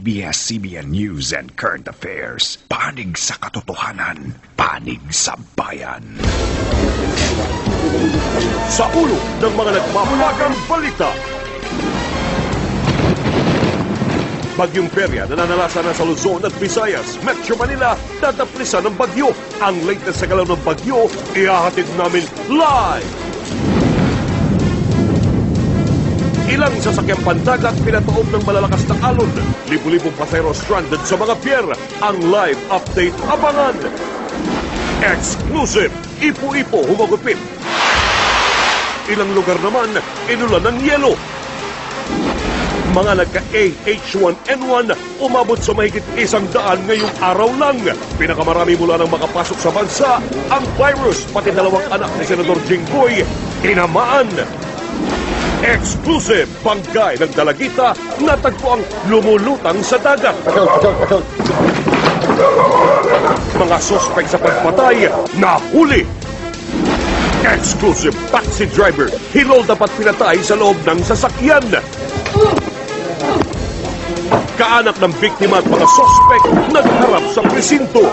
ABS-CBN News and Current Affairs. Panig sa katotohanan, panig sa bayan. Sa ulo ng mga nagpapagang balita. Bagyong Perya na nanalasa na sa Luzon at Visayas, Metro Manila, tataplisan ng bagyo. Ang latest sa galaw ng bagyo, ihahatid namin live. Ilang sasakyang pandagat pinatuog ng malalakas na alon. Libu-libong pasahero stranded sa mga pier. Ang live update abangan. Exclusive, Ipo-Ipo humagupit. Ilang lugar naman, inulan ng yelo. Mga nagka-H1N1 umabot sa mahigit 100 ngayong araw lang. Pinakamarami mula nang makapasok sa bansa, ang virus, pati dalawang anak ni Senador Jinggoy, tinamaan. Exclusive, bangkay ng dalagita, natagpo ang lumulutang sa dagat. Mga sospek sa pagpatay, nahuli. Exclusive, taxi driver, hinol dapat pinatay sa loob ng sasakyan. Kaanak ng biktima at mga sospek nagharap sa presinto.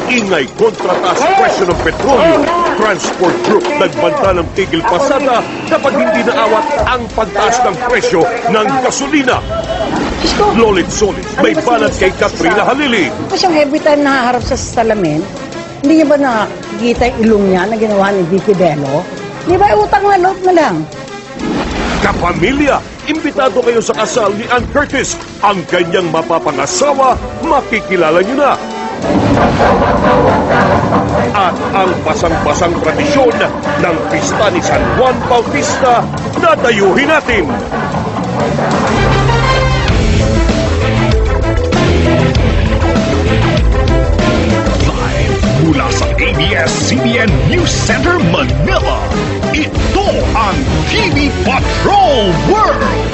Ingay kontra taas presyo ng petrolyo. Transport Group nagbanta ng tigil pasada kapag hindi naawat ang pagtaas ng presyo ng gasolina. Lolit Solis, may banat kay Katrina Halili. Kasi every time nahaharap sa salamin, hindi niya ba nakikita yung ilong niya na ginawa ni Vicky Bello? Di ba utang na loob na lang? Kapamilya, imbitado kayo sa kasal ni Ann Curtis. Ang kanyang mapapangasawa, makikilala niyo na. At ang basang-basang tradisyon ng pista ni San Juan Bautista, dadayuhin natin. Live mula sa ABS-CBN News Center, Manila. Ito ang TV Patrol World!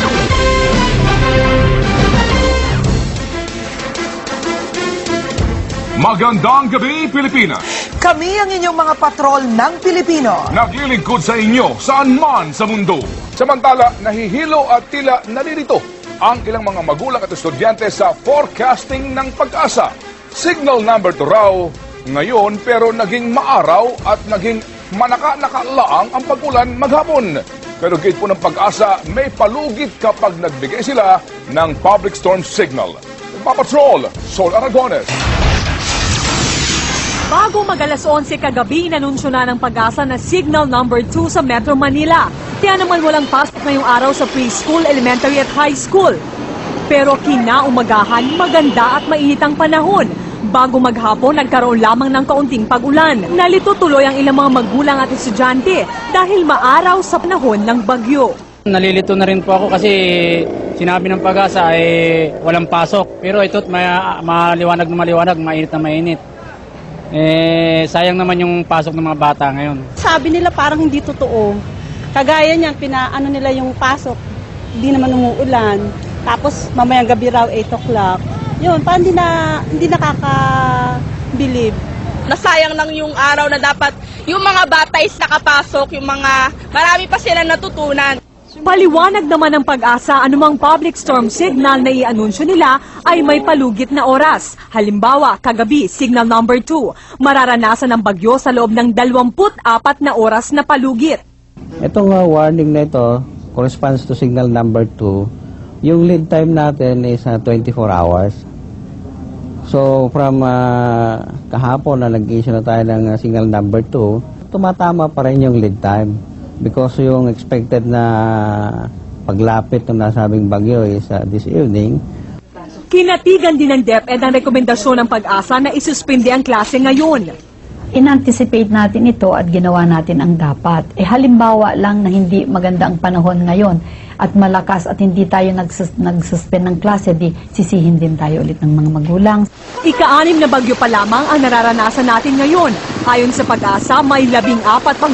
Magandang gabi, Pilipinas! Kami ang inyong mga patrol ng Pilipino. Naglilingkod sa inyo saan man sa mundo. Samantala, nahihilo at tila nalilito ang ilang mga magulang at estudyante sa forecasting ng pag-asa. Signal number 2 raw ngayon pero naging maaraw at naging manaka-nakalaang ang pag-ulan maghapon. Pero gate po ng pag-asa, may palugit kapag nagbigay sila ng public storm signal. Papatrol, Sol Aragones. Bago mag-alas 11 kagabi, inanunsyo na ng pag-asa na signal number 2 sa Metro Manila. Kaya naman walang pasok ngayong araw sa preschool, elementary at high school. Pero kinaumagahan, maganda at mainit ang panahon. Bago maghapon, nagkaroon lamang ng kaunting pag-ulan. Nalito tuloy ang ilang mga magulang at estudyante dahil maaraw sa panahon ng bagyo. Nalilito na rin po ako kasi sinabi ng pag-asa ay walang pasok. Pero ito't maliwanag na maliwanag, mainit na mainit. Sayang naman yung pasok ng mga bata ngayon. Sabi nila parang hindi totoo. Kagaya niyan, pinaano nila yung pasok, hindi naman umuulan. Tapos mamayang gabi raw 8 o'clock. Yun, parang hindi nakaka-believe. Nasayang lang yung araw na dapat yung mga bata is nakapasok, yung mga marami pa sila natutunan. Paliwanag naman ng pag-asa, anumang public storm signal na i-anunsyo nila ay may palugit na oras. Halimbawa, kagabi, signal number 2. Mararanasan ng bagyo sa loob ng 24 na oras na palugit. Itong warning na ito corresponds to signal number 2. Yung lead time natin is 24 hours. So from kahapon na nag-issue na tayo ng signal number 2, tumatama pa rin yung lead time. Because yung expected na paglapit ng nasabing bagyo is this evening. Kinatigan din ng DepEd ang rekomendasyon ng pag-asa na isuspindi ang klase ngayon. In-anticipate natin ito at ginawa natin ang dapat. Halimbawa lang na hindi maganda ang panahon ngayon at malakas at hindi tayo nag-suspend ng klase, di sisihin din tayo ulit ng mga magulang. Ika-6 na bagyo pa lamang ang nararanasan natin ngayon. Ayon sa pag-asa, may 14 pang